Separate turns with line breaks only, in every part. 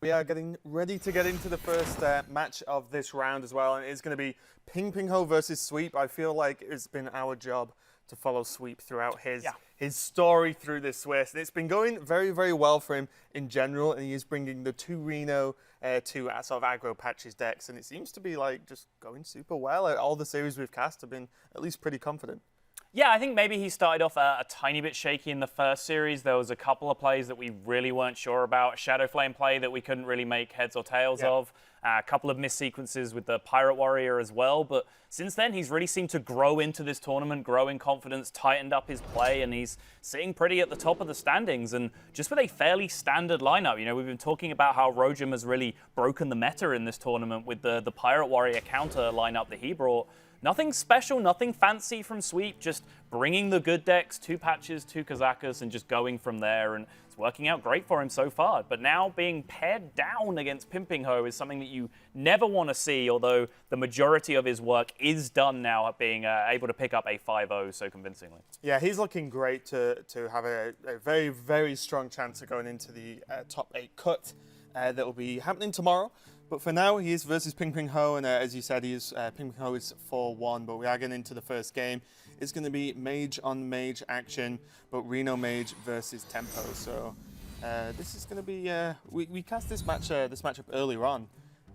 We are getting ready to get into the first match of this round as well, and it's going to be Pinpingho versus Sweep. I feel like it's been our job to follow Sweep throughout his story through this Swiss. And it's been going very, very well for him in general, and he is bringing the two Reno to sort of aggro patches decks, and it seems to be like just going super well. All the series we've cast have been at least pretty confident.
Yeah, I think maybe he started off a tiny bit shaky in the first series. There was a couple of plays that we really weren't sure about. A Shadow Flame play that we couldn't really make heads or tails of. A couple of missed sequences with the Pirate Warrior as well. But since then, he's really seemed to grow into this tournament, grow in confidence, tightened up his play, and he's sitting pretty at the top of the standings. And just with a fairly standard lineup, you know, we've been talking about how Rojam has really broken the meta in this tournament with the Pirate Warrior counter lineup that he brought. Nothing special, nothing fancy from Sweep, just bringing the good decks, 2 patches, 2 Kazakas, and just going from there. And it's working out great for him so far. But now being paired down against Pinpingho is something that you never want to see, although the majority of his work is done now at being able to pick up a 5-0 so convincingly.
Yeah, he's looking great to have a very, very strong chance of going into the top 8 cut that will be happening tomorrow. But for now, he is versus Pinpingho, and as you said, Pinpingho is 4-1, but we are getting into the first game. It's going to be mage on mage action, but Reno mage versus Tempo. So this is going to be, we cast this matchup earlier on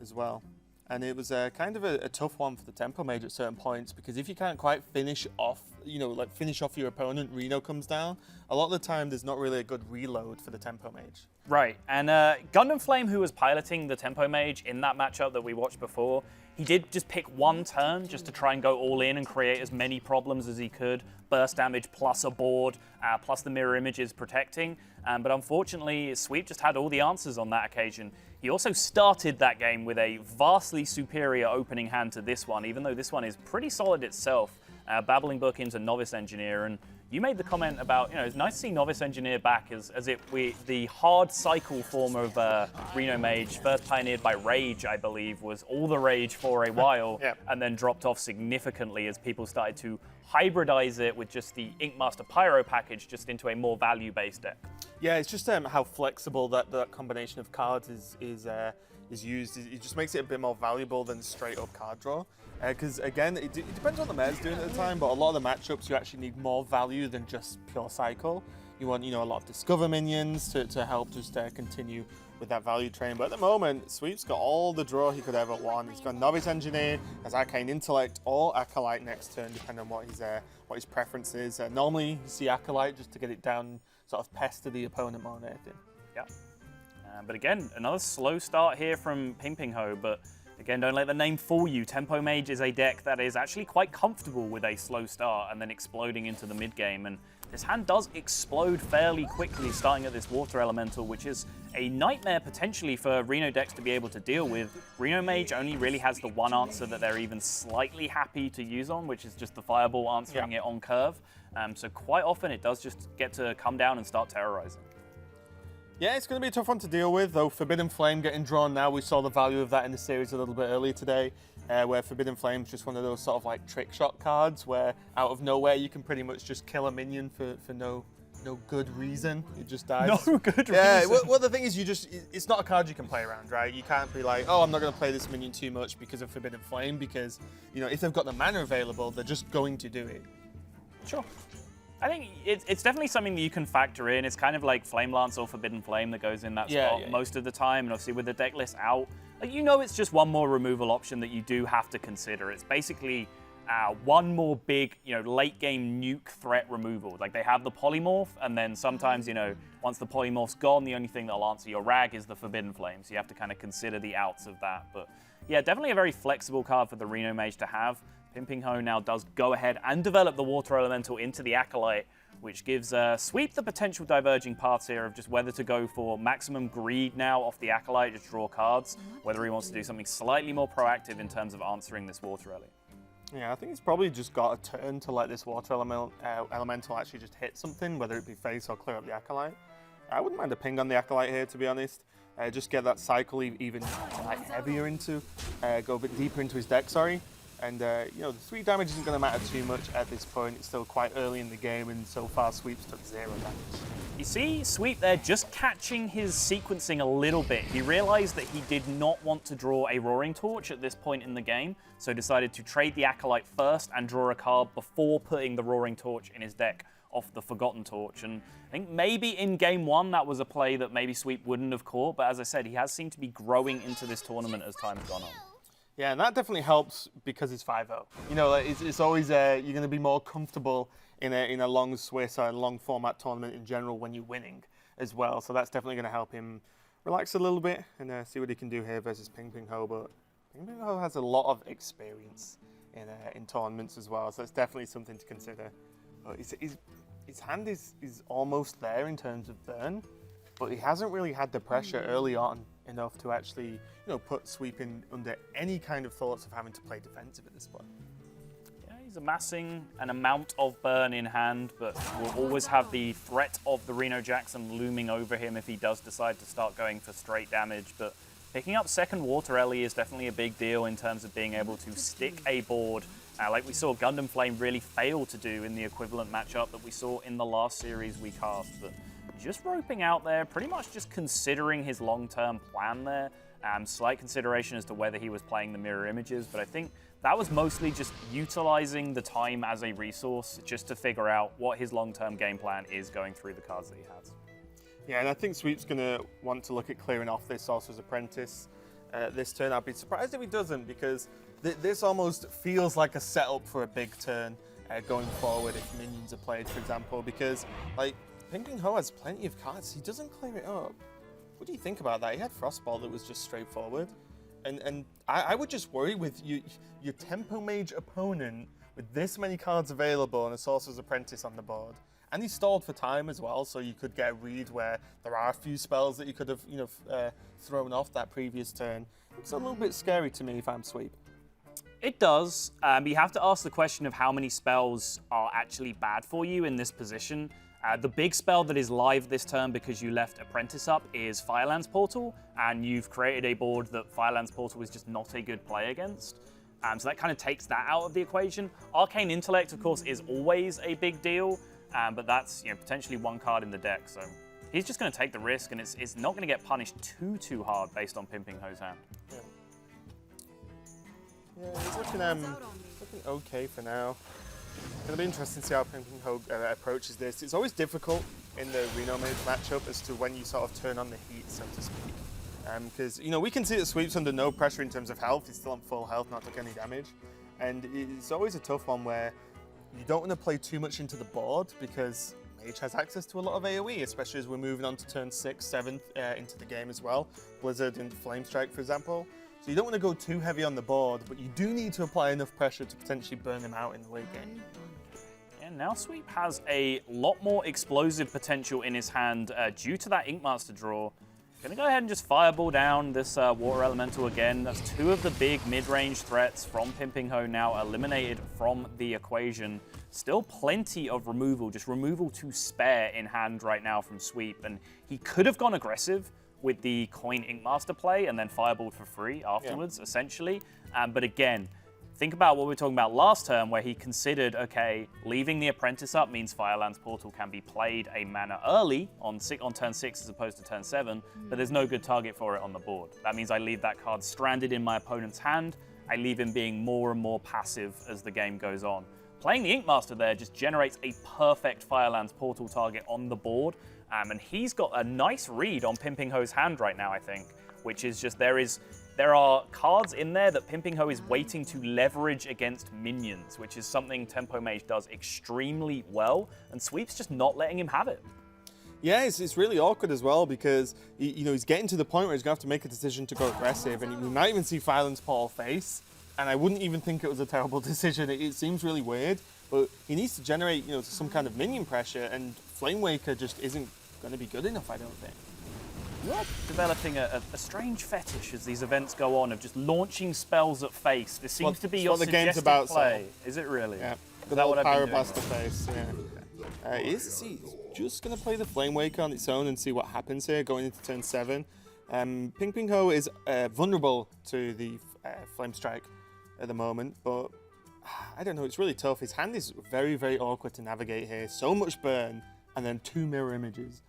as well. And it was kind of a tough one for the Tempo mage at certain points, because if you can't quite finish off, finish off your opponent, Reno comes down, a lot of the time there's not really a good reload for the Tempo mage. Right,
and Gundam Flame, who was piloting the Tempo mage in that matchup that we watched before, he did just pick one turn just to try and go all in and create as many problems as he could. Burst damage plus a board, plus the mirror images protecting. But unfortunately, Sweep just had all the answers on that occasion. He also started that game with a vastly superior opening hand to this one, even though this one is pretty solid itself. Babbling Book into Novice Engineer, and you made the comment about, it's nice to see Novice Engineer back as the hard cycle form of Reno Mage, first pioneered by Rage, I believe, was all the rage for a while, and then dropped off significantly as people started to hybridize it with just the Inkmaster Pyro package just into a more value-based deck.
Yeah, it's just how flexible that combination of cards is used. It just makes it a bit more valuable than straight up card draw. Because again, it depends on what the meta's doing at the time, but a lot of the matchups you actually need more value than just pure cycle. You want a lot of Discover minions to help just continue with that value train. But at the moment, Sweep's got all the draw he could ever want. He's got Novice Engineer, has Arcane Intellect, or Acolyte next turn, depending on what his preference is. Normally, you see Acolyte just to get it down, sort of pester the opponent more than anything.
Yeah. But again, another slow start here from Pinpingho, but again, don't let the name fool you. Tempo Mage is a deck that is actually quite comfortable with a slow start and then exploding into the mid game. And this hand does explode fairly quickly, starting at this Water Elemental, which is a nightmare potentially for Reno decks to be able to deal with. Reno Mage only really has the one answer that they're even slightly happy to use on, which is just the Fireball answering it on curve. So quite often it does just get to come down and start terrorizing.
Yeah, it's going to be a tough one to deal with, though Forbidden Flame getting drawn now. We saw the value of that in the series a little bit earlier today, where Forbidden Flame is just one of those sort of like trick shot cards where out of nowhere you can pretty much just kill a minion for no good reason. It just dies.
No good reason.
Yeah, well, the thing is, it's not a card you can play around, right? You can't be like, oh, I'm not going to play this minion too much because of Forbidden Flame, because, if they've got the mana available, they're just going to do it.
Sure. I think it's definitely something that you can factor in. It's kind of like Flame Lance or Forbidden Flame that goes in that spot most of the time. And obviously with the deck list out, it's just one more removal option that you do have to consider. It's basically one more big, late game nuke threat removal. Like they have the Polymorph, and then sometimes, once the Polymorph's gone, the only thing that'll answer your Rag is the Forbidden Flame. So you have to kind of consider the outs of that. But yeah, definitely a very flexible card for the Reno Mage to have. Pinpingho now does go ahead and develop the Water Elemental into the Acolyte, which gives Sweep the potential diverging paths here of just whether to go for maximum greed now off the Acolyte, just draw cards, whether he wants to do something slightly more proactive in terms of answering this Water Ellie.
Yeah, I think he's probably just got a turn to let this Water Elemental actually just hit something, whether it be face or clear up the Acolyte. I wouldn't mind a ping on the Acolyte here, to be honest. Just get that cycle even heavier into, go a bit deeper into his deck, sorry. And, the 3 damage isn't going to matter too much at this point. It's still quite early in the game, and so far Sweep's took 0 damage.
You see Sweep there just catching his sequencing a little bit. He realized that he did not want to draw a Roaring Torch at this point in the game, so decided to trade the Acolyte first and draw a card before putting the Roaring Torch in his deck off the Forgotten Torch. And I think maybe in game one that was a play that maybe Sweep wouldn't have caught, but as I said, he has seemed to be growing into this tournament as time's gone on.
Yeah, and that definitely helps because it's 5-0. You know, it's always you're going to be more comfortable in a long Swiss or a long format tournament in general when you're winning as well. So that's definitely going to help him relax a little bit and see what he can do here versus Pinpingho. But Pinpingho has a lot of experience in tournaments as well, so it's definitely something to consider. But his hand is almost there in terms of burn, but he hasn't really had the pressure early on enough to actually, put Sweep in under any kind of thoughts of having to play defensive at this point.
Yeah, he's amassing an amount of burn in hand, but will always have the threat of the Reno Jackson looming over him if he does decide to start going for straight damage. But picking up second Water Ellie is definitely a big deal in terms of being able to stick a board, like we saw Gundam Flame really fail to do in the equivalent matchup that we saw in the last series we cast. But just roping out there, pretty much just considering his long-term plan there. Slight consideration as to whether he was playing the mirror images, but I think that was mostly just utilizing the time as a resource just to figure out what his long-term game plan is going through the cards that he has.
Yeah, and I think Sweep's going to want to look at clearing off this Sorcerer's Apprentice this turn. I'd be surprised if he doesn't, because this almost feels like a setup for a big turn going forward if minions are played, for example, because like Pinpingho has plenty of cards. He doesn't clear it up. What do you think about that? He had Frostball that was just straightforward. And I would just worry with your Tempo Mage opponent with this many cards available and a Sorcerer's Apprentice on the board. And he stalled for time as well, so you could get a read where there are a few spells that you could have thrown off that previous turn. It's a little bit scary to me if I'm Sweep.
It does. You have to ask the question of how many spells are actually bad for you in this position. The big spell that is live this turn because you left Apprentice up is Firelands Portal, and you've created a board that Firelands Portal is just not a good play against. So that kind of takes that out of the equation. Arcane Intellect, of course, is always a big deal, but that's potentially one card in the deck. So he's just going to take the risk, and it's not going to get punished too hard based on Pinpingho's hand.
Yeah, he's looking okay for now. It's going to be interesting to see how Pinpingho approaches this. It's always difficult in the Reno Mage matchup as to when you sort of turn on the heat, so to speak. Because, we can see that Sweep's under no pressure in terms of health. He's still on full health, not taking any damage. And it's always a tough one where you don't want to play too much into the board because Mage has access to a lot of AoE, especially as we're moving on to turn 6, 7 into the game as well. Blizzard and Flame Strike, for example. So you don't want to go too heavy on the board, but you do need to apply enough pressure to potentially burn them out in the late game.
And now Sweep has a lot more explosive potential in his hand due to that Inkmaster draw. Gonna go ahead and just fireball down this Water Elemental again. That's two of the big mid-range threats from Pinpingho now eliminated from the equation. Still plenty of removal, just removal to spare in hand right now from Sweep. And he could have gone aggressive with the Coin Inkmaster play and then fireballed for free afterwards, essentially. But again, think about what we were talking about last turn where he considered, okay, leaving the Apprentice up means Firelands Portal can be played a mana early on turn 6 as opposed to turn 7, but there's no good target for it on the board. That means I leave that card stranded in my opponent's hand. I leave him being more and more passive as the game goes on. Playing the Inkmaster there just generates a perfect Firelands Portal target on the board, and he's got a nice read on Pinpingho's hand right now, I think, which is just there are cards in there that Pinpingho is waiting to leverage against minions, which is something Tempo Mage does extremely well, and Sweep's just not letting him have it.
Yeah, it's really awkward as well because he's getting to the point where he's going to have to make a decision to go aggressive, and we might even see Firelands Portal face, and I wouldn't even think it was a terrible decision. It seems really weird, but he needs to generate some kind of minion pressure, and Flame Waker just isn't going to be good enough, I don't think.
You're developing a strange fetish as these events go on of just launching spells at face. This seems to be your suggested play. Is it really?
Yeah.
Is that what I've been doing?
Pyroblast to face, yeah. He's just going to play the Flame Waker on its own and see what happens here going into turn 7. Pinpingho is vulnerable to the Flame Strike at the moment, but I don't know, it's really tough. His hand is very, very awkward to navigate here. So much burn, and then 2 mirror images.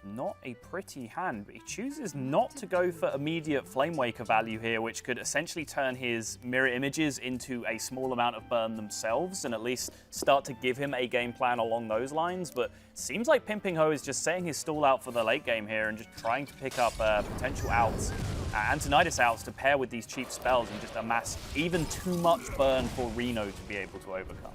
not a pretty hand, but he chooses not to go for immediate Flame Waker value here, which could essentially turn his mirror images into a small amount of burn themselves and at least start to give him a game plan along those lines. But it seems like Pinpingho is just setting his stall out for the late game here and just trying to pick up potential outs, Antonidas outs to pair with these cheap spells and just amass even too much burn for Reno to be able to overcome.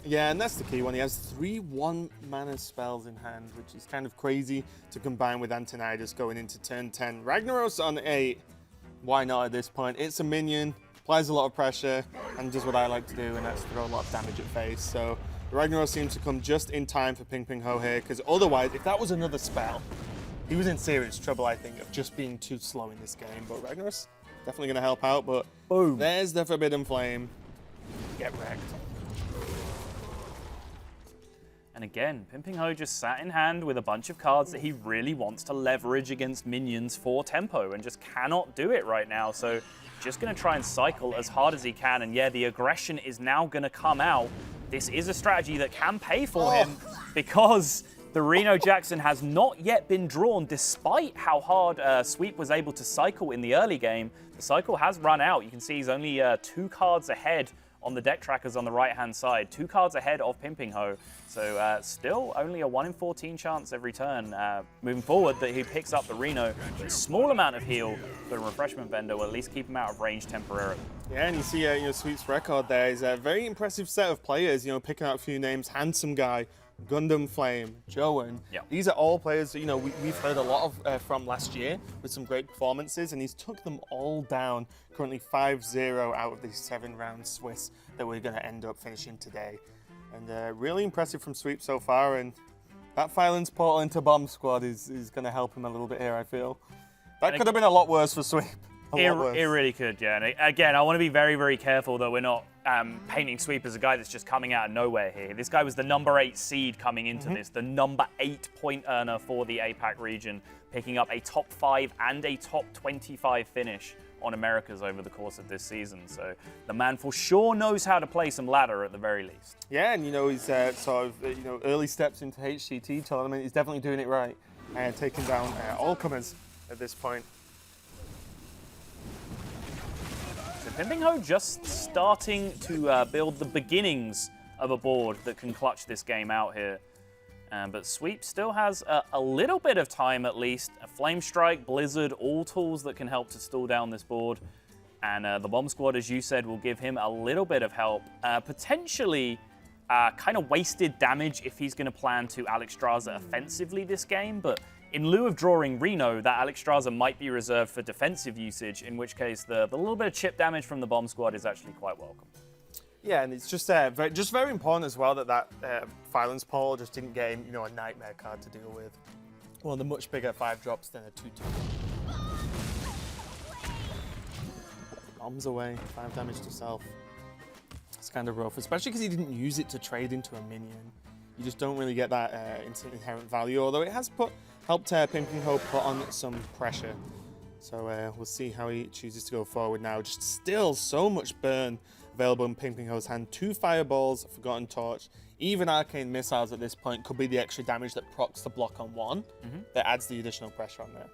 Yeah, and that's the key one. He has 3 1-mana spells in hand, which is kind of crazy to combine with Antonidas going into turn 10. Ragnaros on 8. Why not at this point? It's a minion, applies a lot of pressure, and does what I like to do, and that's throw a lot of damage at face. So Ragnaros seems to come just in time for Pinpingho here, because otherwise, if that was another spell, he was in serious trouble, I think, of just being too slow in this game. But Ragnaros definitely going to help out, but boom, there's the Forbidden Flame. Get wrecked.
And again, Pinpingho just sat in hand with a bunch of cards that he really wants to leverage against minions for tempo and just cannot do it right now. So just going to try and cycle as hard as he can. And yeah, the aggression is now going to come out. This is a strategy that can pay for him because the Reno Jackson has not yet been drawn despite how hard Sweep was able to cycle in the early game. The cycle has run out. You can see he's only 2 cards ahead on the deck trackers on the right-hand side, 2 cards ahead of Pinpingho. So still only a 1 in 14 chance every turn moving forward that he picks up the Reno. A small amount of heal, but a refreshment vendor will at least keep him out of range temporarily.
Yeah, and you see Sweep's record there is a very impressive set of players, picking out a few names. Handsome Guy, Gundam Flame, Joan.
Yep.
These are all players that, we've heard a lot of from last year with some great performances, and he's took them all down. Currently 5-0 out of these 7-round Swiss that we're going to end up finishing today. And really impressive from Sweep so far, and that Phylons portal into Bomb Squad is going to help him a little bit here, I feel. That could have been a lot worse for Sweep.
It really could, yeah. And again, I want to be very, very careful that we're not painting Sweep as a guy that's just coming out of nowhere here. This guy was the number 8 seed coming into this, the number 8 point earner for the APAC region, picking up a top 5 and a top 25 finish on Americas over the course of this season. So the man for sure knows how to play some ladder at the very least.
Yeah, and he's sort of early steps into HCT tournament. He's definitely doing it right and taking down all comers at this point.
So Pinpingho just starting to build the beginnings of a board that can clutch this game out here. But Sweep still has a little bit of time at least. A Flame Strike, Blizzard, all tools that can help to stall down this board. And the Bomb Squad, as you said, will give him a little bit of help. Potentially kind of wasted damage if he's going to plan to Alexstrasza offensively this game. But in lieu of drawing Reno, that Alexstrasza might be reserved for defensive usage, in which case the little bit of chip damage from the Bomb Squad is actually quite welcome.
Yeah, and it's just very important as well that Phylons portal just didn't get him, a nightmare card to deal with. One of the much bigger 5-drops than a 2/2. Bombs away, 5 damage to self. It's kind of rough, especially because he didn't use it to trade into a minion. You just don't really get that instant inherent value, although it has helped Pinpingho put on some pressure. So we'll see how he chooses to go forward now. Just still so much burn available in Pinpingho's hand. 2 fireballs, Forgotten Torch, even Arcane Missiles at this point could be the extra damage that procs the block on 1 that adds the additional pressure on there.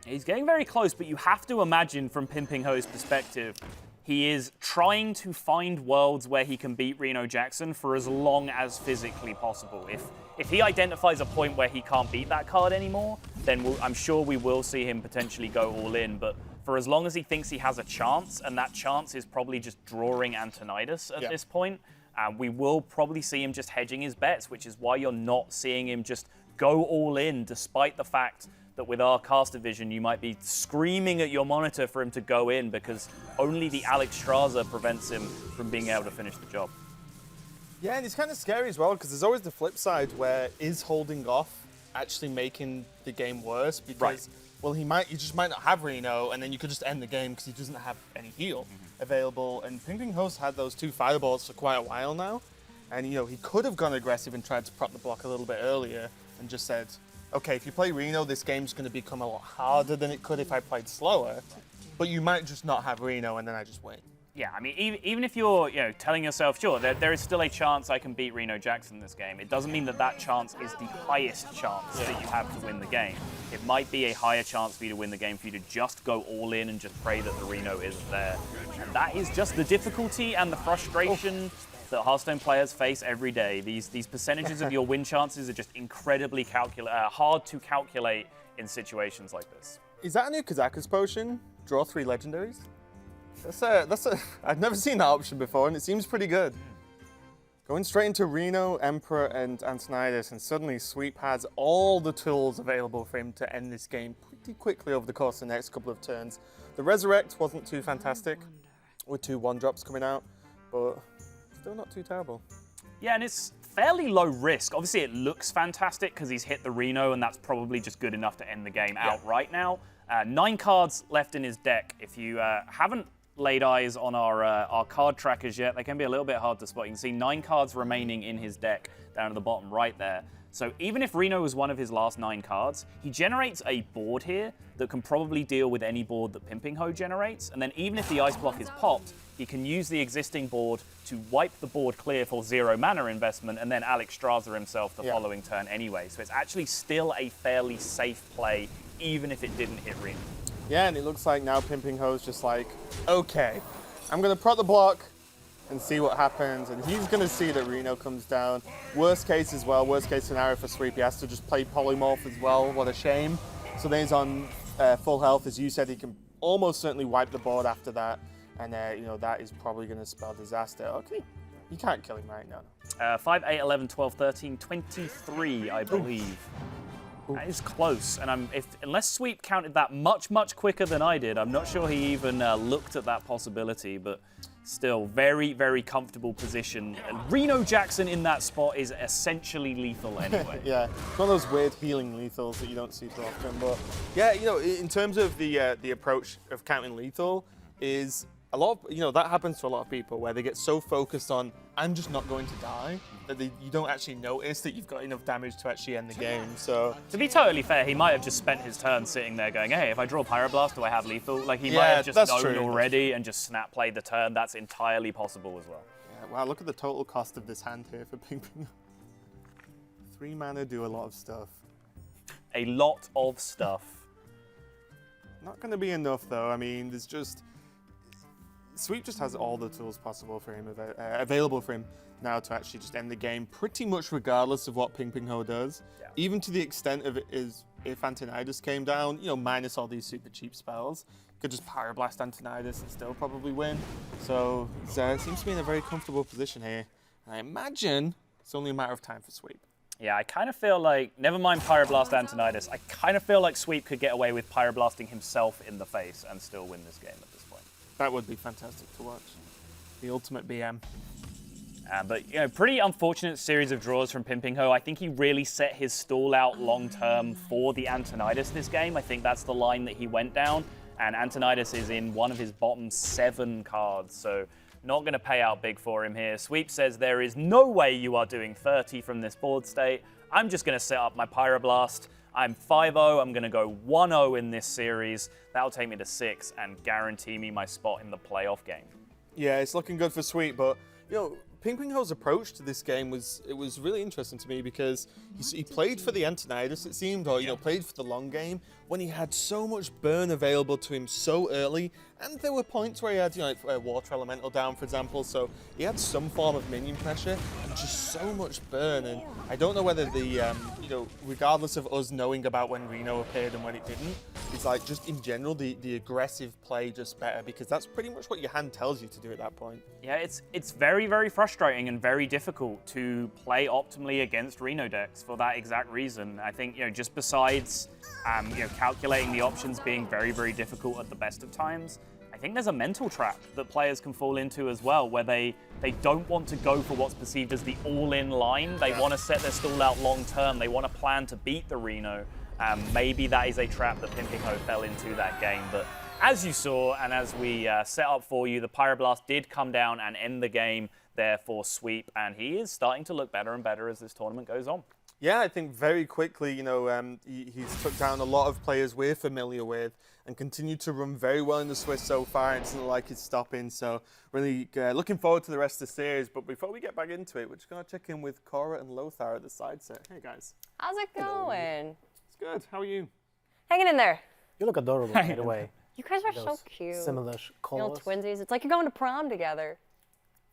He's getting very close, but you have to imagine from Pinpingho's perspective, he is trying to find worlds where he can beat Reno Jackson for as long as physically possible. If he identifies a point where he can't beat that card anymore, then I'm sure we will see him potentially go all in. But for as long as he thinks he has a chance, and that chance is probably just drawing Antonidas at this point, we will probably see him just hedging his bets, which is why you're not seeing him just go all in, despite the fact that with our caster vision, you might be screaming at your monitor for him to go in because only the Alexstrasza prevents him from being able to finish the job.
Yeah, and it's kind of scary as well because there's always the flip side where is holding off actually making the game worse because, well, he just might not have Reno and then you could just end the game because he doesn't have any heal available. And Pinpingho's had those 2 fireballs for quite a while now. And, he could have gone aggressive and tried to prop the block a little bit earlier and just said, okay, if you play Reno, this game's going to become a lot harder than it could if I played slower, but you might just not have Reno and then I just win.
Yeah, I mean, even if you're, telling yourself, sure, there is still a chance I can beat Reno Jackson in this game, it doesn't mean that that chance is the highest chance that you have to win the game. It might be a higher chance for you to win the game for you to just go all in and just pray that the Reno isn't there. And that is just the difficulty and the frustration that Hearthstone players face every day. These percentages of your win chances are just incredibly hard to calculate in situations like this.
Is that a new Kazakus potion? Draw 3 legendaries? I've never seen that option before, and it seems pretty good. Going straight into Reno, Emperor, and Antonidas, and suddenly Sweep has all the tools available for him to end this game pretty quickly over the course of the next couple of turns. The Resurrect wasn't too fantastic, with 2 1-drops coming out, but still not too terrible.
Yeah, and it's fairly low risk. Obviously, it looks fantastic because he's hit the Reno, and that's probably just good enough to end the game out right now. 9 cards left in his deck. If you haven't laid eyes on our card trackers yet, they can be a little bit hard to spot. You can see 9 cards remaining in his deck down at the bottom right there. So even if Reno was one of his last 9 cards, he generates a board here that can probably deal with any board that Pinpingho generates. And then even if the ice block is popped, he can use the existing board to wipe the board clear for 0 mana investment, and then Alex Straza himself the following turn anyway. So it's actually still a fairly safe play, even if it didn't hit Reno.
Yeah, and it looks like now Pinpingho's just like, okay, I'm going to prot the block and see what happens, and he's going to see that Reno comes down. Worst case as well, worst case scenario for Sweep, he has to just play Polymorph as well, what a shame. So then he's on full health, as you said, he can almost certainly wipe the board after that, and that is probably going to spell disaster. Okay, you can't kill him right now.
5, 8, 11, 12, 13, 23, I believe. That is close, and unless Sweep counted that much quicker than I did, I'm not sure he even looked at that possibility, but still, very, very comfortable position. And Reno Jackson in that spot is essentially lethal anyway.
Yeah, it's one of those weird healing lethals that you don't see too often, but yeah, in terms of the approach of counting lethal is a lot of, that happens to a lot of people where they get so focused on, I'm just not going to die, that you don't actually notice that you've got enough damage to actually end the game. So
to be totally fair, he might have just spent his turn sitting there going, hey, if I draw Pyroblast, do I have lethal? Like, he might have just known already and just snap played the turn. That's entirely possible as well.
Yeah, wow, look at the total cost of this hand here for Pinpingho. 3 mana do a lot of stuff.
A lot of stuff.
Not going to be enough, though. I mean, there's just... Sweep just has all the tools possible for him, available for him now to actually just end the game, pretty much regardless of what Pinpingho does. Yeah. Even to the extent of it is, if Antonidas came down, minus all these super cheap spells, could just Pyroblast Antonidas and still probably win. So it seems to be in a very comfortable position here. And I imagine it's only a matter of time for Sweep.
Yeah, I kind of feel like, never mind Pyroblast Antonidas, I kind of feel like Sweep could get away with Pyroblasting himself in the face and still win this game at this point.
That would be fantastic to watch. The ultimate BM.
But, pretty unfortunate series of draws from Pinpingho. I think he really set his stall out long-term for the Antonidas this game. I think that's the line that he went down. And Antonidas is in one of his bottom 7 cards, so not going to pay out big for him here. Sweep says there is no way you are doing 30 from this board state. I'm just going to set up my Pyroblast. I'm 5-0, I'm going to go 1-0 in this series. That'll take me to 6 and guarantee me my spot in the playoff game.
Yeah, it's looking good for Sweep, but, Pinpingho's approach to this game was really interesting to me because he played for the Antonidas, it seemed, or played for the long game when he had so much burn available to him so early, and there were points where he had Water Elemental down, for example, so he had some form of minion pressure and just so much burn. And I don't know whether the regardless of us knowing about when Reno appeared and when it didn't, it's like just in general the aggressive play just better, because that's pretty much what your hand tells you to do at that point.
Yeah, it's very, very frustrating and very difficult to play optimally against Reno decks for that exact reason. I think, just besides calculating the options being very, very difficult at the best of times, I think there's a mental trap that players can fall into as well, where they don't want to go for what's perceived as the all-in line. They want to set their stall out long-term. They want to plan to beat the Reno. Maybe that is a trap that Pinpingho fell into that game. But as you saw, and as we set up for you, the Pyroblast did come down and end the game there for Sweep, and he is starting to look better and better as this tournament goes on.
Yeah, I think very quickly, he's took down a lot of players we're familiar with and continued to run very well in the Swiss so far. It doesn't look like he's stopping, so really looking forward to the rest of the series. But before we get back into it, we're just going to check in with Cora and Lothar at the side set. Hey, guys.
How's it going?
It's good. How are you?
Hanging in there.
You look adorable, by the way.
You guys are so cute.
Similar colors.
Little twinsies. It's like you're going to prom together.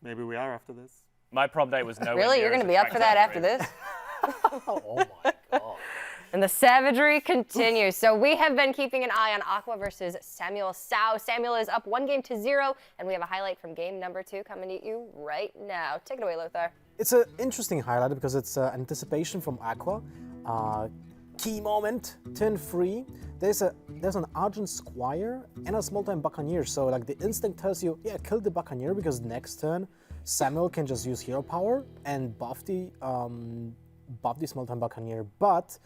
Maybe we are after this.
My prom date was nowhere
Really?
near
You're
as
going to be up for that after
attractive.
this?
Oh my god.
And the savagery continues. So we have been keeping an eye on Aqua versus Samuel Sao. Samuel is up 1-0, and we have a highlight from game number 2 coming at you right now. Take it away, Lothar.
It's an interesting highlight because it's anticipation from Aqua. Key moment, turn 3. There's an Argent Squire and a small-time Buccaneer. So like the instinct tells you, yeah, kill the Buccaneer because next turn Samuel can just use hero power and buff the small-time Buccaneer. But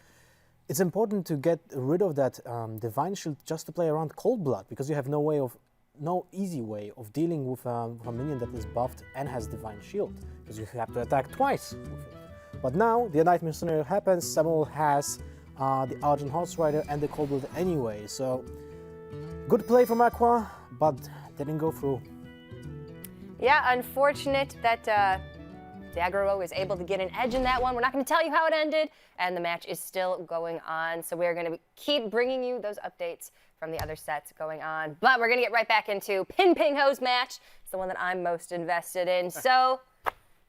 it's important to get rid of that Divine Shield just to play around Cold Blood because you have no easy way of dealing with a minion that is buffed and has Divine Shield because you have to attack twice with it. But now the Nightmare scenario happens. Samuel has the Argent Horse Rider and the Cold Blood anyway. So good play from Aqua, but didn't go through.
Yeah, unfortunate that Dagro was able to get an edge in that one. We're not going to tell you how it ended, and the match is still going on. So we're going to keep bringing you those updates from the other sets going on. But we're going to get right back into Pinpingho's match. It's the one that I'm most invested in. So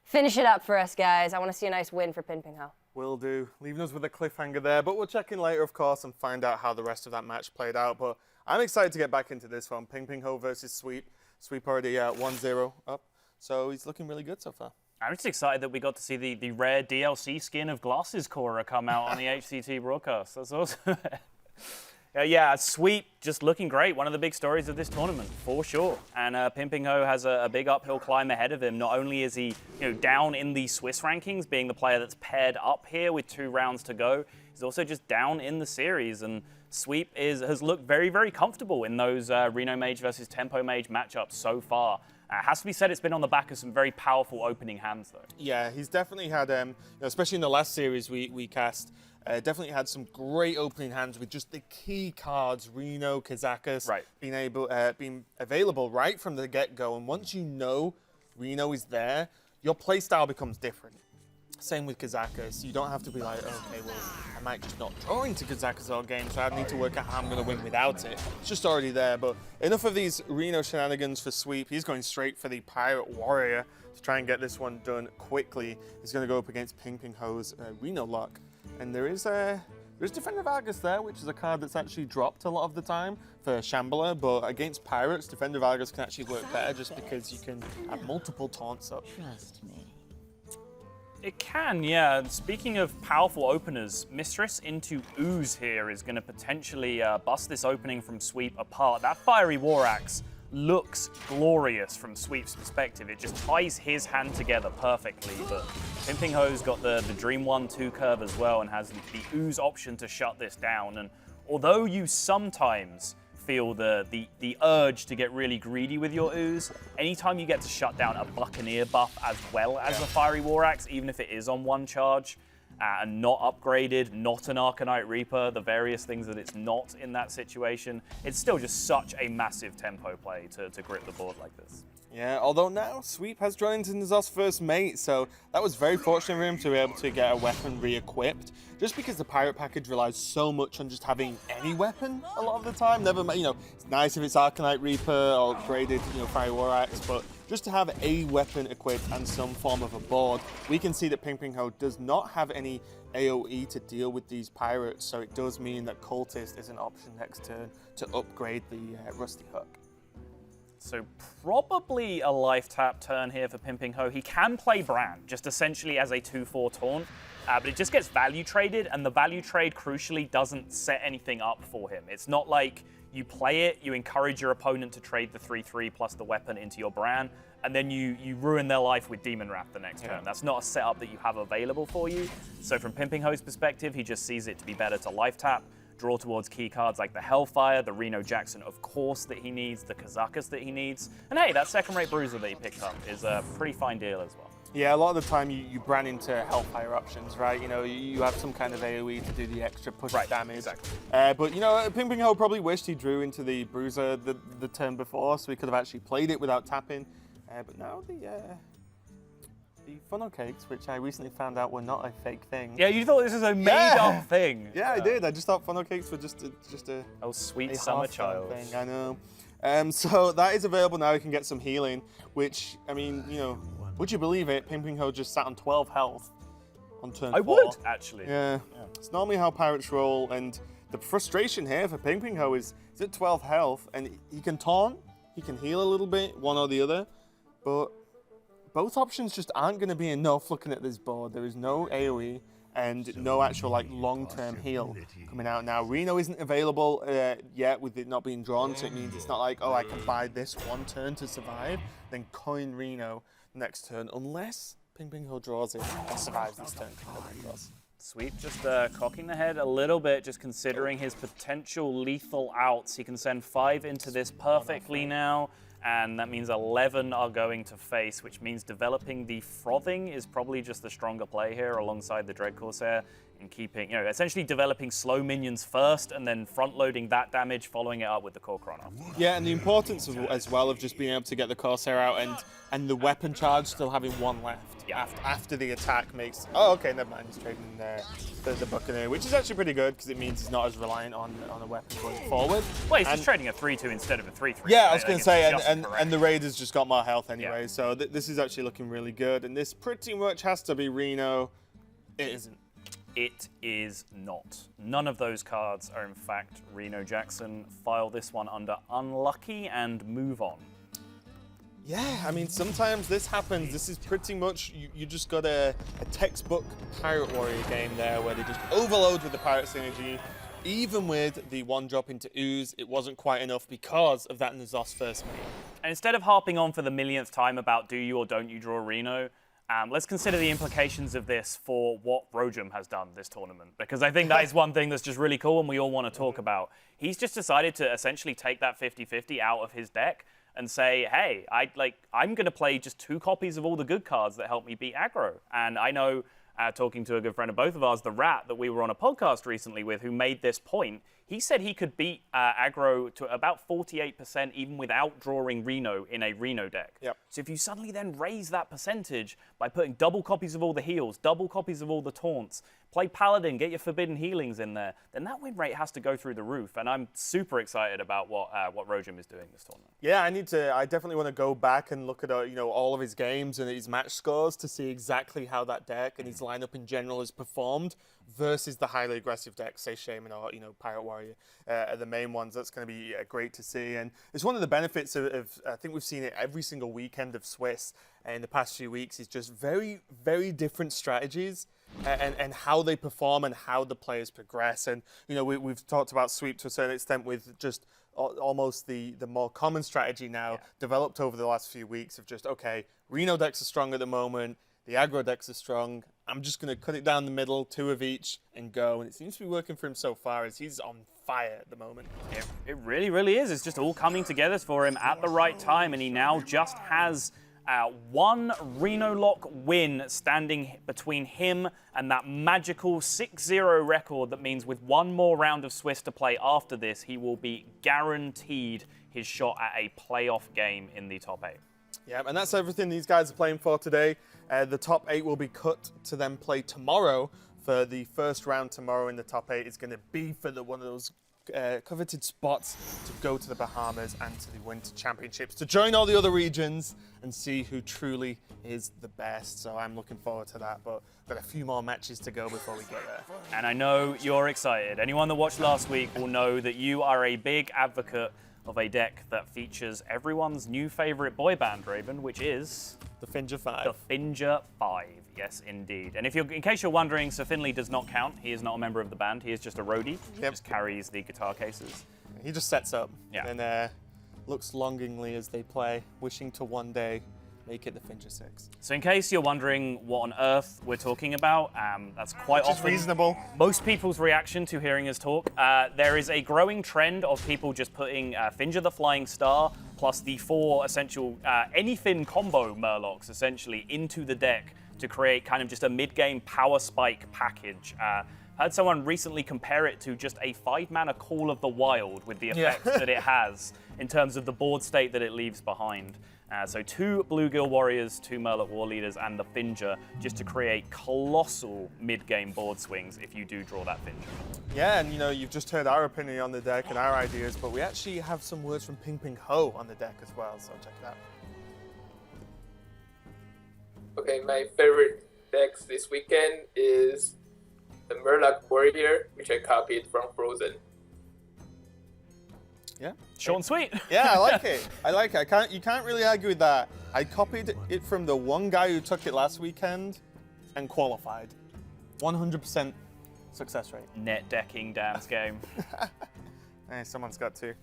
finish it up for us, guys. I want to see a nice win for Pinpingho.
Will do. Leaving us with a cliffhanger there, but we'll check in later, of course, and find out how the rest of that match played out. But I'm excited to get back into this one. Pinpingho versus Sweep. Sweep already 1-0 up, so he's looking really good so far.
I'm just excited that we got to see the rare DLC skin of Glasses Cora come out on the HCT broadcast. That's awesome. Yeah, Sweep just looking great. One of the big stories of this tournament, for sure. And Pinpingho has a big uphill climb ahead of him. Not only is he down in the Swiss rankings, being the player that's paired up here with 2 rounds to go, he's also just down in the series. And Sweep has looked very, very comfortable in those Reno Mage versus Tempo Mage matchups so far. Has to be said, it's been on the back of some very powerful opening hands, though. Yeah,
he's definitely had, especially in the last series we cast, definitely had some great opening hands with just the key cards, Reno, Kazakus,
right,
being available right from the get-go. And once you know Reno is there, your playstyle becomes different. Same with Kazakus. You don't have to be like, okay, well, I might just not draw into Kazakus all game, so I need to work out how I'm going to win without it. It's just already there. But enough of these Reno shenanigans for Sweep. He's going straight for the Pirate Warrior to try and get this one done quickly. He's going to go up against Pinpingho's Reno luck. And there's Defender Vargas there, which is a card that's actually dropped a lot of the time for Shambler, but against Pirates, Defender Vargas can actually work better just because you can have multiple taunts up.
Trust me.
It can, yeah. Speaking of powerful openers, Mistress into Ooze here is going to potentially bust this opening from Sweep apart. That Fiery War Axe looks glorious from Sweep's perspective. It just ties his hand together perfectly, but Pinpingho's got the Dream 1-2 curve as well and has the Ooze option to shut this down. And although you sometimes feel the urge to get really greedy with your Ooze, anytime you get to shut down a Buccaneer buff as well as the Fiery War Axe, even if it is on 1 charge, and not upgraded, not an Arcanite Reaper, the various things that it's not in that situation, it's still just such a massive tempo play to grip the board like this.
Yeah, although now Sweep has drawn into Nizar's first mate, so that was very fortunate for him to be able to get a weapon re-equipped, just because the Pirate package relies so much on just having any weapon a lot of the time. Never mind, it's nice if it's Arcanite Reaper or upgraded, Fire War Axe, but just to have a weapon equipped and some form of a board, we can see that Pinpingho does not have any AoE to deal with these pirates, so it does mean that Cultist is an option next turn to upgrade the Rusty Hook.
So probably a life tap turn here for Pinpingho. He can play Brand, just essentially as a 2-4 taunt, but it just gets value traded, and the value trade crucially doesn't set anything up for him. It's not like you play it, you encourage your opponent to trade the 3-3 plus the weapon into your Bran, and then you ruin their life with Demon Wrath the next turn. That's not a setup that you have available for you. So from Pinpingho's perspective, he just sees it to be better to life tap, draw towards key cards like the Hellfire, the Reno Jackson, of course, that he needs, the Kazakus that he needs. And hey, that second-rate Bruiser that he picked up is a pretty fine deal as well.
Yeah, a lot of the time you brand into Hellfire options, right? You know, you have some kind of AoE to do the extra push damage.
Exactly.
But, you know, Pinpingho probably wished he drew into the Bruiser the turn before, so he could have actually played it without tapping. But now the funnel cakes, which I recently found out were not a fake thing.
Yeah, you thought this was a made-up thing.
Yeah, I did. I just thought funnel cakes were just a
Oh, sweet
a
summer
Hearthstone
child.
thing. I know. So that is available now. You can get some healing, which, I mean, you know, would you believe it? Pinpingho just sat on 12 health on turn 4.
I would, actually.
Yeah. It's normally how pirates roll, and the frustration here for Pinpingho is he's at 12 health, and he can taunt, he can heal a little bit, one or the other, but both options just aren't going to be enough looking at this board. There is no AoE and no actual like long-term heal coming out now. Reno isn't available yet with it not being drawn, so it means it's not like, oh, I can buy this one turn to survive, then coin Reno next turn, unless Pinpingho draws it and survives this turn.
Sweep just cocking the head a little bit, just considering his potential lethal outs. He can send 5 into this perfectly now, and that means 11 are going to face, which means developing the Frothing is probably just the stronger play here alongside the Dread Corsair, and keeping, you know, essentially developing slow minions first and then front-loading that damage, following it up with the Core Chron after.
Yeah, and the importance as well of just being able to get the Corsair out and the weapon charge still having 1 left.
Yeah.
After the attack makes... Oh, okay, never mind. He's trading the Buccaneer, which is actually pretty good because it means he's not as reliant on a weapon going forward.
Well, he's just trading a 3-2 instead of a 3-3.
Yeah,
right?
I was going to say, and the Raiders just got more health anyway,
Yeah.
so this is actually looking really good. And this pretty much has to be Reno. It isn't.
It is not. None of those cards are in fact Reno Jackson. File this one under unlucky and move on.
Yeah, I mean, sometimes this happens. This is pretty much, you just got a textbook Pirate Warrior game there where they just overload with the Pirate synergy. Even with the 1-drop into Ooze, it wasn't quite enough because of that N'Zoth first mate.
And instead of harping on for the millionth time about do you or don't you draw Reno, let's consider the implications of this for what Rojum has done this tournament, because I think that is one thing that's just really cool and we all want to talk about. He's just decided to essentially take that 50-50 out of his deck and say, hey, I'm going to play just 2 copies of all the good cards that help me beat aggro. And I know, talking to a good friend of both of ours, the Rat, that we were on a podcast recently with, who made this point, he said he could beat aggro to about 48% even without drawing Reno in a Reno deck.
Yep.
So if you suddenly then raise that percentage by putting double copies of all the heals, double copies of all the taunts, play Paladin, get your Forbidden Healings in there, then that win rate has to go through the roof. And I'm super excited about what Rojum is doing this tournament.
Yeah, I definitely want to go back and look at all of his games and his match scores to see exactly how that deck and his lineup in general has performed versus the highly aggressive decks, say Shaman or Pirate Warrior are the main ones. That's going to be great to see, and it's one of the benefits of I think we've seen it every single weekend of Swiss in the past few weeks. Is just very, very different strategies and how they perform and how the players progress. And we've talked about Sweep to a certain extent with just almost the more common strategy now developed over the last few weeks of just, okay, Reno decks are strong at the moment, the aggro decks are strong, I'm just going to cut it down the middle, 2 of each, and go. And it seems to be working for him so far as he's on fire at the moment.
It really, really is. It's just all coming together for him at the right time, and he now just has 1 Reno Lock win standing between him and that magical 6-0 record. That means with 1 more round of Swiss to play after this, he will be guaranteed his shot at a playoff game in the top 8.
Yeah, and that's everything these guys are playing for today. The top 8 will be cut to then play tomorrow. For the first round tomorrow in the top 8 is going to be for one of those coveted spots to go to the Bahamas and to the Winter Championships, to join all the other regions and see who truly is the best. So I'm looking forward to that, but we've got a few more matches to go before we get there.
And I know you're excited. Anyone that watched last week will know that you are a big advocate of a deck that features everyone's new favorite boy band, Raven, which is
the Finger 5.
The Finger 5, yes, indeed. And in case you're wondering, Sir Finley does not count. He is not a member of the band. He is just a roadie. He just carries the guitar cases.
He just sets up
and
looks longingly as they play, wishing to one day make it the Finger 6.
So in case you're wondering what on earth we're talking about, that's quite often
reasonable.
Most people's reaction to hearing us talk. There is a growing trend of people just putting Finger the Flying Star plus the 4 essential anything combo Murlocs essentially into the deck to create kind of just a mid-game power spike package. I heard someone recently compare it to just a 5-mana Call of the Wild with the effects that it has in terms of the board state that it leaves behind. So 2 Bluegill Warriors, 2 Murloc War Leaders, and the Finger, just to create colossal mid-game board swings if you do draw that Finger.
Yeah, and you've just heard our opinion on the deck and our ideas, but we actually have some words from Pinpingho on the deck as well, so check it out.
Okay, my favorite decks this weekend is the Murloc Warrior, which I copied from Frozen.
Yeah.
Short and sweet.
Yeah, I like it. I like it. You can't really argue with that. I copied it from the one guy who took it last weekend and qualified. 100% success rate.
Net decking Dan's game.
Hey, someone's got to. Okay.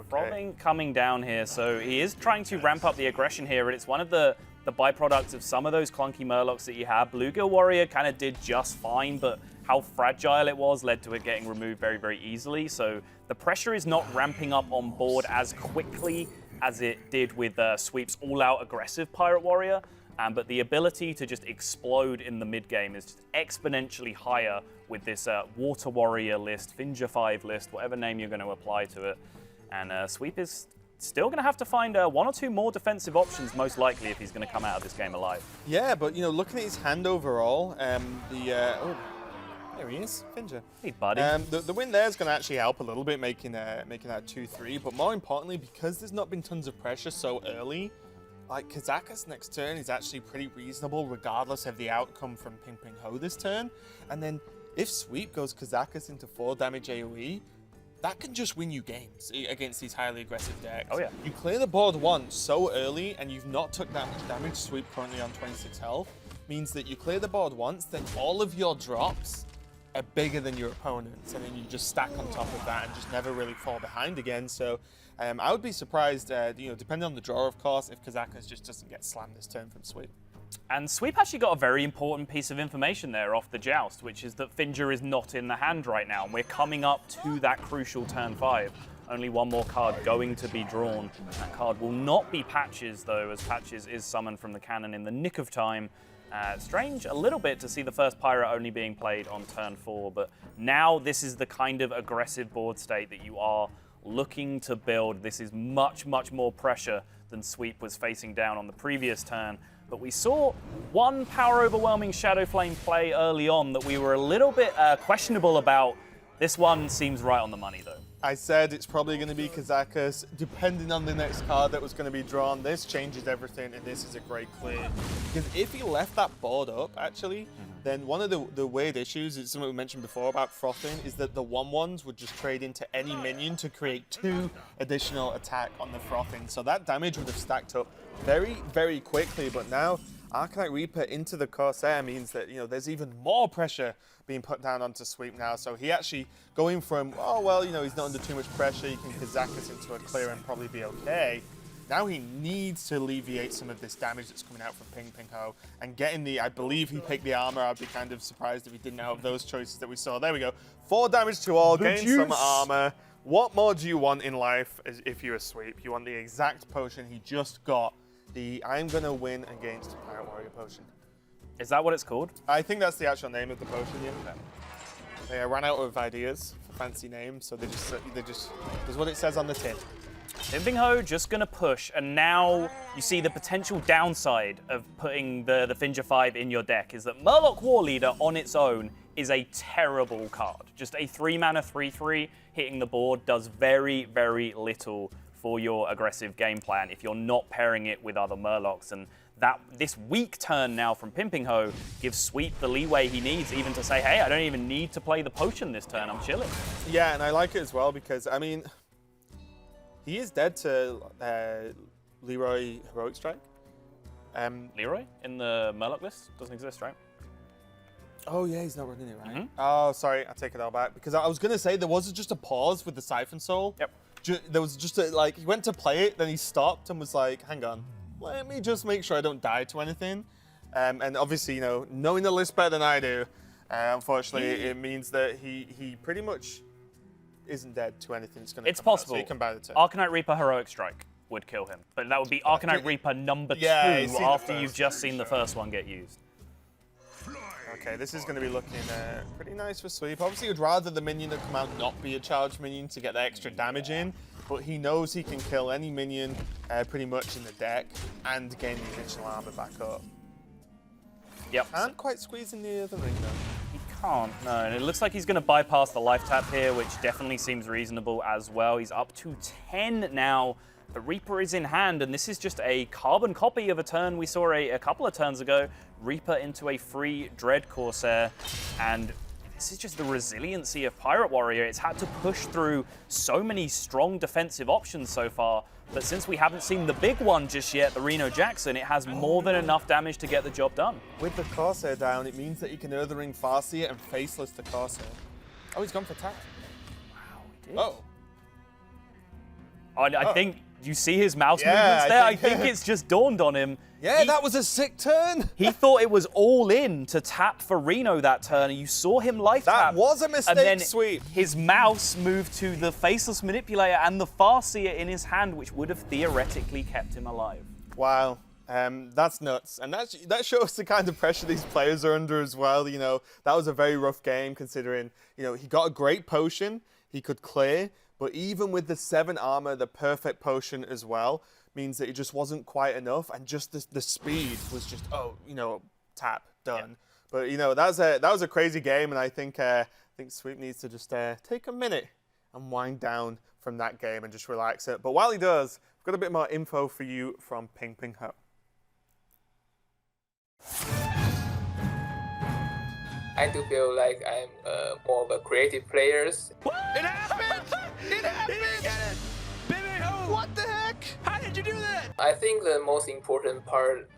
Frothing coming down here, so he is trying to ramp up the aggression here, and it's one of the byproducts of some of those clunky Murlocs that you have. Bluegill Warrior kind of did just fine, but how fragile it was led to it getting removed very, very easily. So the pressure is not ramping up on board as quickly as it did with Sweep's all-out aggressive Pirate Warrior, but the ability to just explode in the mid-game is just exponentially higher with this Water Warrior list, Finger 5 list, whatever name you're going to apply to it. And Sweep is still going to have to find 1 or 2 more defensive options, most likely, if he's going to come out of this game alive.
Yeah, but looking at his hand overall, there he is, Finger.
Hey, buddy.
The win there is going to actually help a little bit, making that 2-3. But more importantly, because there's not been tons of pressure so early, like Kazakus next turn is actually pretty reasonable, regardless of the outcome from Pinpingho this turn. And then if Sweep goes Kazakus into 4 damage AoE, that can just win you games against these highly aggressive decks.
Oh yeah.
You clear the board once so early and you've not took that much damage. Sweep currently on 26 health means that you clear the board once, then all of your drops are bigger than your opponents, and then you just stack on top of that and just never really fall behind again. So I would be surprised, depending on the draw, of course, if Kazakus just doesn't get slammed this turn from Sweep.
And Sweep actually got a very important piece of information there off the joust, which is that Finger is not in the hand right now, and we're coming up to that crucial turn 5. Only 1 more card going to be drawn. That card will not be Patches, though, as Patches is summoned from the cannon in the nick of time. Strange a little bit to see the first Pirate only being played on turn 4, but now this is the kind of aggressive board state that you are looking to build. This is much, much more pressure than Sweep was facing down on the previous turn. But we saw one power-overwhelming Shadow Flame play early on that we were a little bit questionable about. This one seems right on the money, though.
I said it's probably going to be Kazakus, depending on the next card that was going to be drawn. This changes everything, and this is a great clear. Because if he left that board up, actually, then one of the weird issues, is something we mentioned before about frothing, is that the 1/1s would just trade into any minion to create 2 additional attack on the frothing. So that damage would have stacked up very, very quickly. But now Arcanite Reaper into the Corsair means that there's even more pressure being put down onto Sweep now. So he actually going from, oh well, he's not under too much pressure, he can Kazakus into a clear and probably be okay. Now he needs to alleviate some of this damage that's coming out from Pinpingho and getting I believe he picked the armor. I'd be kind of surprised if he didn't have those choices that we saw. There we go. 4 damage to all, gain some armor. What more do you want in life if you're a Sweep? You want the exact potion he just got. The I'm gonna win against Pirate Warrior potion.
Is that what it's called?
I think that's the actual name of the potion, yeah. They ran out of ideas for fancy names, so they just there's what it says on the tin.
Pinpingho just going to push, and now you see the potential downside of putting the Finger 5 in your deck is that Murloc War Leader on its own is a terrible card. Just a 3-mana 3/3 hitting the board does very, very little for your aggressive game plan if you're not pairing it with other Murlocs. And this weak turn now from Pinpingho gives Sweep the leeway he needs even to say, hey, I don't even need to play the potion this turn, I'm chilling.
Yeah, and I like it as well because, I mean, he is dead to Leroy Heroic Strike.
Leroy in the Murloc list? Doesn't exist, right?
Oh yeah, he's not running it, right? Oh, sorry, I take it all back. Because I was going to say there was just a pause with the Siphon Soul.
Yep.
There was just he went to play it, then he stopped and was like, hang on, let me just make sure I don't die to anything. And obviously, knowing the list better than I do, unfortunately, it means that he pretty much isn't dead to anything that's going to
It's
come
possible.
Out, so you can buy the turn.
Arcanite Reaper Heroic Strike would kill him, but that would be Arcanite Reaper number 2
he's seen the
after
first.
you've just seen the first one get used.
Okay, this is going to be looking pretty nice for Sweep. Obviously, you'd rather the minion that come out not be a charged minion to get the extra damage in, but he knows he can kill any minion pretty much in the deck and gain the additional armor back up.
Yep.
Can't quite squeeze in the other ring though.
He can't, no. And it looks like he's going to bypass the life tap here, which definitely seems reasonable as well. He's up to 10 now. The Reaper is in hand, and this is just a carbon copy of a turn we saw a couple of turns ago. Reaper into a free Dread Corsair, and this is just the resiliency of Pirate Warrior. It's had to push through so many strong defensive options so far, but since we haven't seen the big one just yet, the Reno Jackson, it has more than enough damage to get the job done.
With the Corsair down, it means that he can Earther Ring Farseer and Faceless the Corsair. Oh, he's gone for tap.
Wow, he did.
Oh.
I think you see his mouse
Yeah,
movements there.
I
I
think-
think it's just dawned on him.
Yeah, that was a sick turn.
He thought it was all in to tap for Reno that turn, and you saw him life tap.
That was a mistake,
and then
Sweep.
His mouse moved to the Faceless Manipulator and the Farseer in his hand, which would have theoretically kept him alive.
Wow. That's nuts. And that shows the kind of pressure these players are under as well. You know, that was a very rough game considering, you know, he got a great potion, he could clear, but even with the 7 armor, the perfect potion as well, means that it just wasn't quite enough, and just the speed was just, tap, done. Yeah. But, you know, that was a crazy game, and I think Sweep needs to just take a minute and wind down from that game and just relax it. But while he does, I've got a bit more info for you from Pinpingho.
I do feel like I'm more of a creative player.
It happened! It happened! He didn't get it! Pinpingho! What the heck? How did you do that?
I think the most important part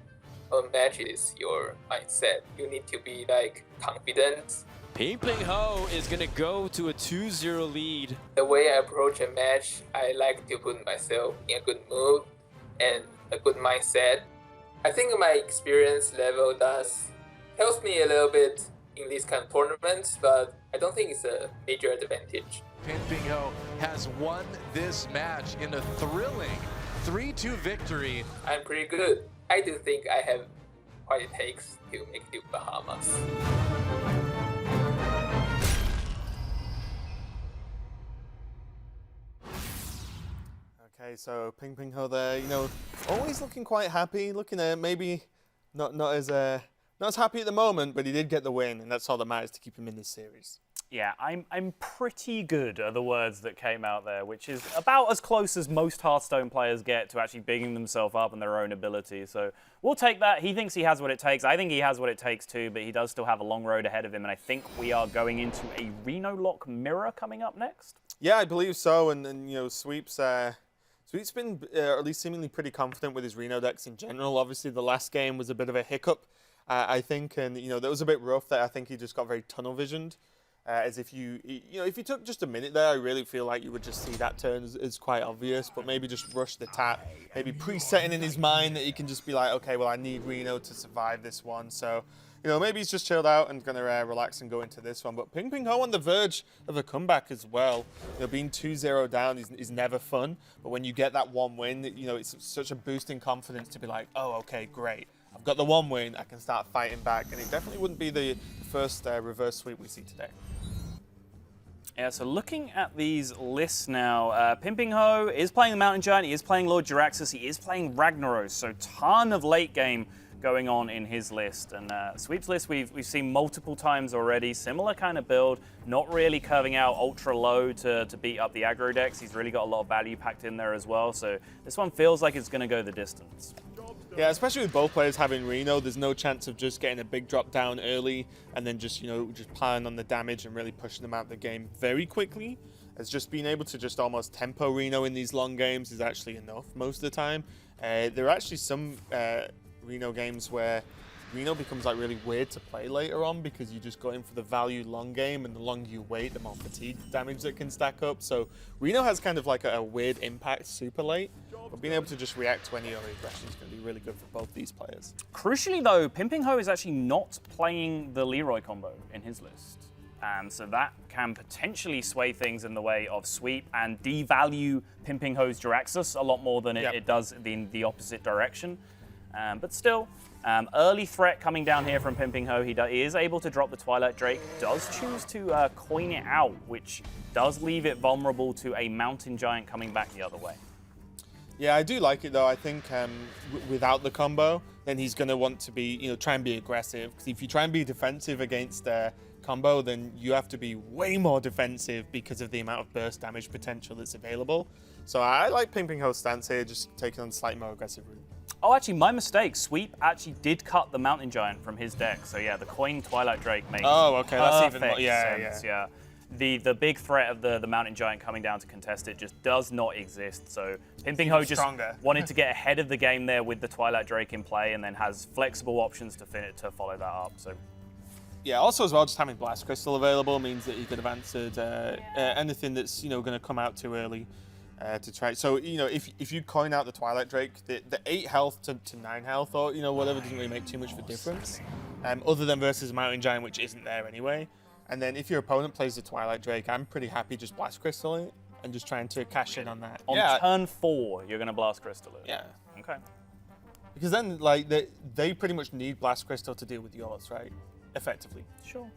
of a match is your mindset. You need to be like confident.
Pinpingho is gonna go to a 2-0 lead.
The way I approach a match, I like to put myself in a good mood and a good mindset. I think my experience level helps me a little bit in these kind of tournaments, but I don't think it's a major advantage.
Pinpingho has won this match in a thrilling 3-2 victory.
I'm pretty good. I do think I have what it takes to make it to Bahamas.
Okay, so Pinpingho there, you know, always looking quite happy, looking at maybe not as happy at the moment, but he did get the win, and that's all that matters to keep him in this series.
Yeah, I'm pretty good are the words that came out there, which is about as close as most Hearthstone players get to actually bigging themselves up in their own ability. So we'll take that. He thinks he has what it takes. I think he has what it takes too, but he does still have a long road ahead of him, and I think we are going into a Reno Lock Mirror coming up next.
Yeah, I believe so, and you know, Sweep's been at least seemingly pretty confident with his Reno decks in general. Obviously, the last game was a bit of a hiccup, I think, and you know, that was a bit rough. That I think he just got very tunnel visioned. As if if you took just a minute there, I really feel like you would just see that turn as quite obvious, but maybe just rush the tap, maybe presetting in his mind that he can just be like, okay, well, I need Reno to survive this one. So, you know, maybe he's just chilled out and going to relax and go into this one. But Pinpingho on the verge of a comeback as well. You know, being 2-0 down is never fun, but when you get that one win, you know, it's such a boost in confidence to be like, oh, okay, great. I've got the one win, I can start fighting back, and it definitely wouldn't be the first reverse sweep we see today.
Yeah, so looking at these lists now, Pinpingho is playing the Mountain Giant, he is playing Lord Jiraxxus, he is playing Ragnaros, so ton of late game going on in his list. And Sweep's list we've seen multiple times already, similar kind of build, not really curving out ultra low to beat up the aggro decks. He's really got a lot of value packed in there as well, so this one feels like it's going to go the distance.
Yeah, especially with both players having Reno, there's no chance of just getting a big drop down early and then just, you know, just piling on the damage and really pushing them out of the game very quickly. As just being able to just almost tempo Reno in these long games is actually enough most of the time. There are actually some Reno games where Reno becomes like really weird to play later on because you just go in for the value long game, and the longer you wait, the more fatigue damage that can stack up. So Reno has kind of like a weird impact super late, but being able to just react to any other aggression is going to be really good for both these players.
Crucially though, Pinpingho is actually not playing the Leroy combo in his list. So that can potentially sway things in the way of sweep and devalue Pinpingho's Jiraxxus a lot more than it does in the opposite direction. But still, early threat coming down here from Pinpingho. He is able to drop the Twilight Drake, does choose to coin it out, which does leave it vulnerable to a Mountain Giant coming back the other way.
Yeah, I do like it though. I think without the combo, then he's going to want to be, try and be aggressive. Because if you try and be defensive against combo, then you have to be way more defensive because of the amount of burst damage potential that's available. So I like Pinpingho's stance here, just taking on a slightly more aggressive route.
Oh, actually, my mistake. Sweep actually did cut the Mountain Giant from his deck. So yeah, the coin Twilight Drake makes
that's even more,
sense. Yeah. The big threat of the Mountain Giant coming down to contest it just does not exist. So Pinpingho just wanted to get ahead of the game there with the Twilight Drake in play, and then has flexible options to follow that up. So
yeah, also as well, just having Blast Crystal available means that he could have answered anything that's going to come out too early to try. So if you coin out the Twilight Drake, the 8 health to 9 health or whatever doesn't really make too much of a difference, other than versus Mountain Giant, which isn't there anyway. And then if your opponent plays the Twilight Drake, I'm pretty happy just Blast Crystal it and just trying to cash in on that.
On turn 4, you're going to Blast Crystal it.
Yeah.
Okay.
Because then they pretty much need Blast Crystal to deal with yours, right? Effectively.
Sure.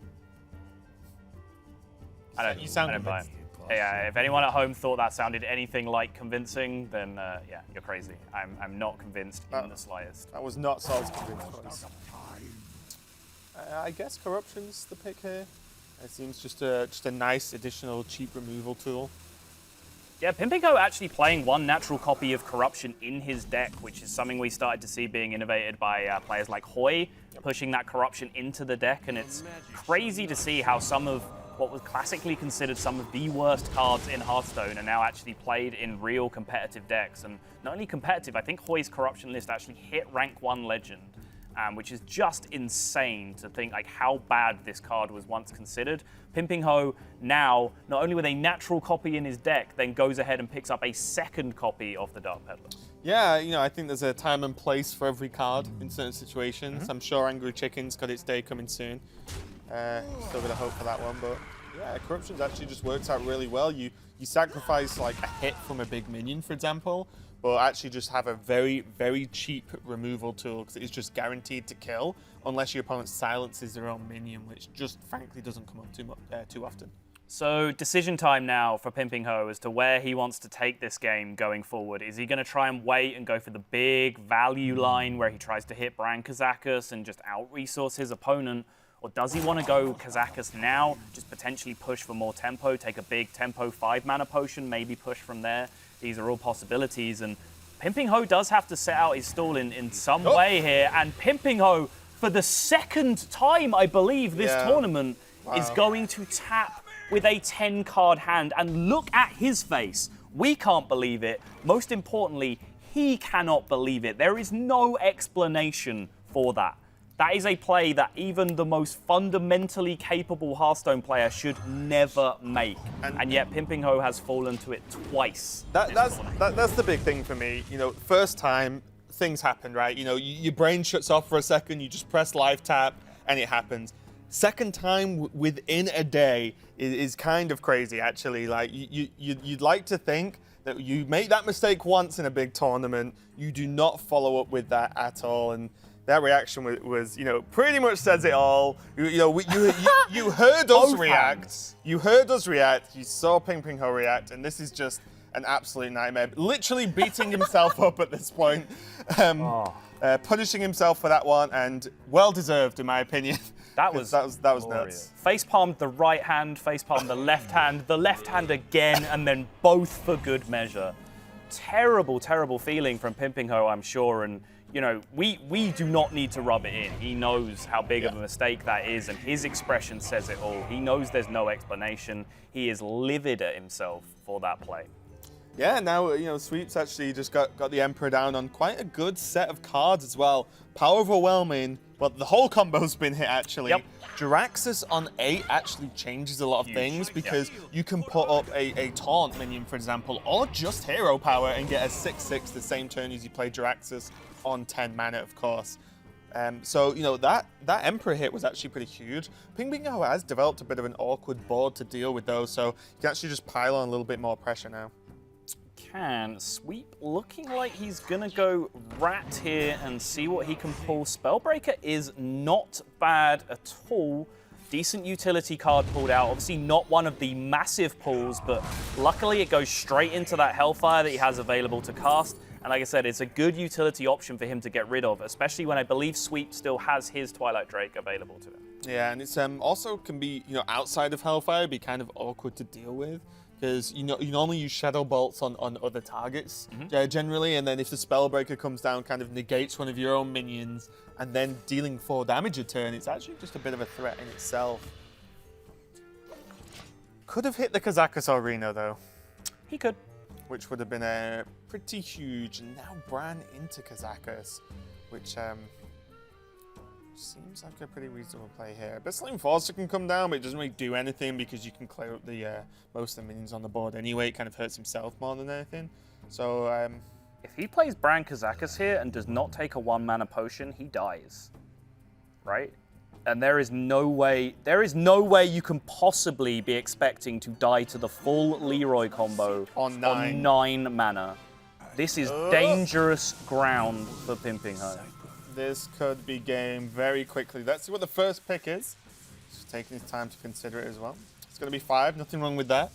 You sound
convinced.
convinced.
Yeah, if anyone at home thought that sounded anything like convincing, then yeah, you're crazy. I'm not convinced in the slightest.
That was not Saul's convinced. I guess Corruption's the pick here. It seems just a nice additional cheap removal tool.
Yeah, Pinpingho actually playing one natural copy of Corruption in his deck, which is something we started to see being innovated by players like Hoy, pushing that Corruption into the deck, and it's crazy to see how some of what was classically considered some of the worst cards in Hearthstone are now actually played in real competitive decks. And not only competitive, I think Hoy's Corruption list actually hit rank 1 Legend. Which is just insane to think like how bad this card was once considered. Pinpingho now, not only with a natural copy in his deck, then goes ahead and picks up a second copy of the Dark Peddler.
Yeah, I think there's a time and place for every card in certain situations. I'm sure Angry Chicken's got its day coming soon. Still gonna hope for that one, but yeah, Corruption's actually just works out really well. You sacrifice like a hit from a big minion, for example, but actually just have a very, very cheap removal tool because it's just guaranteed to kill unless your opponent silences their own minion, which just frankly doesn't come up too often.
So decision time now for Pinpingho as to where he wants to take this game going forward. Is he going to try and wait and go for the big value line where he tries to hit Bran Kazakus and just out-resource his opponent? Or does he want to go Kazakus now, just potentially push for more tempo, take a big tempo 5-mana potion, maybe push from there? These are all possibilities, and Pinpingho does have to set out his stall in some way here, and Pinpingho, for the second time, I believe, this tournament, is going to tap with a 10-card hand, and look at his face. We can't believe it. Most importantly, he cannot believe it. There is no explanation for that. That is a play that even the most fundamentally capable Hearthstone player should never make. And yet Pinpingho has fallen to it twice.
That's the big thing for me. First time, things happen, right? Your brain shuts off for a second, you just press live tap, and it happens. Second time within a day is kind of crazy, actually. Like, you'd like to think that you make that mistake once in a big tournament, you do not follow up with that at all. And that reaction was, pretty much says it all. You heard us react. You heard us react. You saw Pinpingho react, and this is just an absolute nightmare. Literally beating himself up at this point, punishing himself for that one, and well deserved, in my opinion.
That was
nuts.
Facepalmed the right hand, facepalmed the left hand again, and then both for good measure. Terrible, terrible feeling from Pinpingho, I'm sure, and. We do not need to rub it in. He knows how big of a mistake that is, and his expression says it all. He knows there's no explanation. He is livid at himself for that play.
Yeah, now, Sweep's actually just got the Emperor down on quite a good set of cards as well. Power Overwhelming, but the whole combo's been hit, actually.
Yep.
Jiraxxus on 8 actually changes a lot of things because you can put up a taunt minion, for example, or just hero power and get a 6/6 the same turn as you play Jiraxxus on 10 mana, of course. So, you know, that Emperor hit was actually pretty huge. Pinpingho has developed a bit of an awkward board to deal with those, so you can actually just pile on a little bit more pressure now.
Can Sweep looking like he's gonna go Rat here and see what he can pull. Spellbreaker is not bad at all. Decent utility card pulled out. Obviously not one of the massive pulls, but luckily it goes straight into that Hellfire that he has available to cast. And like I said, it's a good utility option for him to get rid of, especially when I believe Sweep still has his Twilight Drake available to him.
Yeah, and it's also can be, you know, outside of Hellfire, be kind of awkward to deal with. Because you normally use Shadow Bolts on other targets, generally, and then if the Spellbreaker comes down, kind of negates one of your own minions, and then dealing 4 damage a turn, it's actually just a bit of a threat in itself. Could have hit the Kazakus Arena, though.
He could.
Which would have been pretty huge. And now Bran into Kazakus, which seems like a pretty reasonable play here. Bustling Forcer can come down, but it doesn't really do anything because you can clear up the most of the minions on the board anyway. It kind of hurts himself more than anything. So
if he plays Bran Kazakus here and does not take a 1-mana potion, he dies. Right? And there is no way you can possibly be expecting to die to the full Leroy combo
on
9 mana. This is dangerous ground for Pinpingho.
This could be game very quickly. Let's see what the first pick is. Just taking his time to consider it as well. It's going to be 5, nothing wrong with that.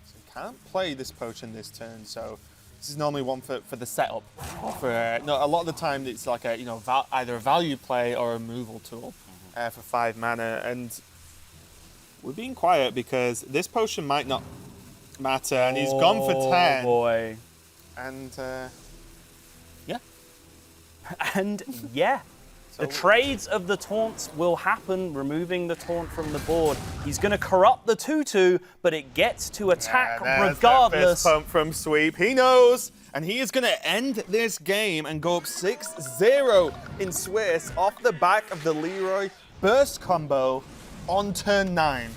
So he can't play this potion this turn, so this is normally one for the setup. For no, a lot of the time it's like a either a value play or a removal tool for 5 mana, and we're being quiet because this potion might not matter, and he's gone for 10.
Oh boy.
And yeah.
And yeah. The trades of the taunts will happen, removing the taunt from the board. He's going to corrupt the 2/2, but it gets to attack regardless.
That fist pump from Sweep. He knows, and he is going to end this game and go up 6-0 in Swiss off the back of the Leroy burst combo on turn 9.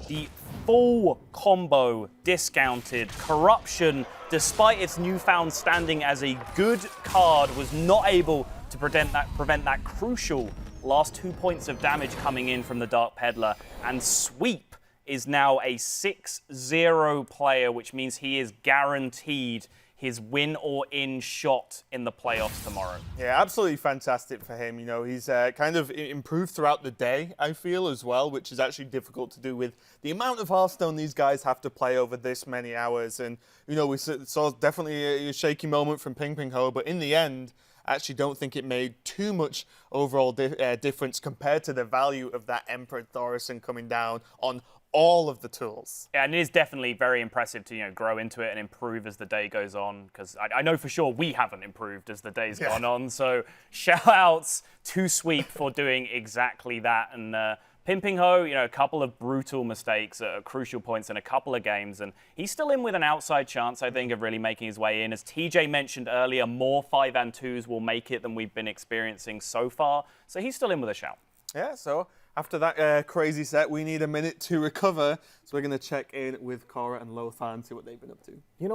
The full combo discounted. Corruption, despite its newfound standing as a good card, was not able to prevent that crucial last 2 points of damage coming in from the Dark Peddler. And Sweep is now a 6-0 player, which means he is guaranteed his win or in shot in the playoffs tomorrow.
Yeah, absolutely fantastic for him. You know, he's kind of improved throughout the day, I feel, as well, which is actually difficult to do with the amount of Hearthstone these guys have to play over this many hours. And, you know, we saw definitely a shaky moment from Pinpingho, but in the end, I actually don't think it made too much overall difference compared to the value of that Emperor Thaurissan coming down on all of the tools.
Yeah, and it is definitely very impressive to grow into it and improve as the day goes on, because I know for sure we haven't improved as the day's gone on. So shout outs to Sweep for doing exactly that. And Pinpingho, a couple of brutal mistakes at crucial points in a couple of games, and he's still in with an outside chance, I think, of really making his way in. As TJ mentioned earlier, more 5 and 2s will make it than we've been experiencing so far. So he's still in with a shout.
Yeah, so after that crazy set, we need a minute to recover. So we're going to check in with Cora and Lothar and see what they've been up to.